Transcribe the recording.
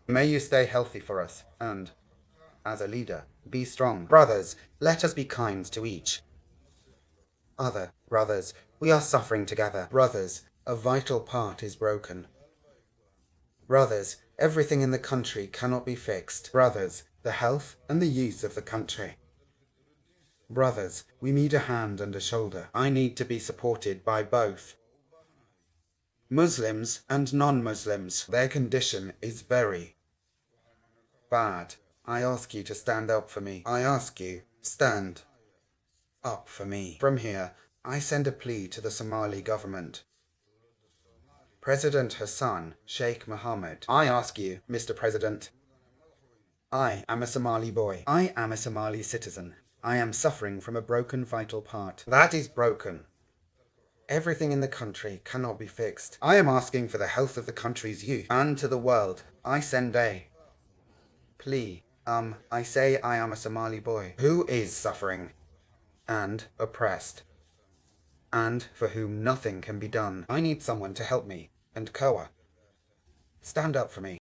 May you stay healthy for us, and, as a leader, be strong. Brothers, let us be kind to each other. Brothers, we are suffering together. Brothers, a vital part is broken. Brothers, everything in the country cannot be fixed. Brothers, the health and the use of the country. Brothers, we need a hand and a shoulder. I need to be supported by both Muslims and non-Muslims. Their condition is very bad. I ask you to stand up for me. I ask you, stand up for me. From here, I send a plea to the Somali government. President Hassan Sheikh Mohammed, I ask you, Mr. President, I am a Somali boy. I am a Somali citizen. I am suffering from a broken vital part. That is broken. Everything in the country cannot be fixed. I am asking for the health of the country's youth, and to the world, I send a plea. I say I am a Somali boy who is suffering and oppressed, and for whom nothing can be done. I need someone to help me, and Koa, stand up for me.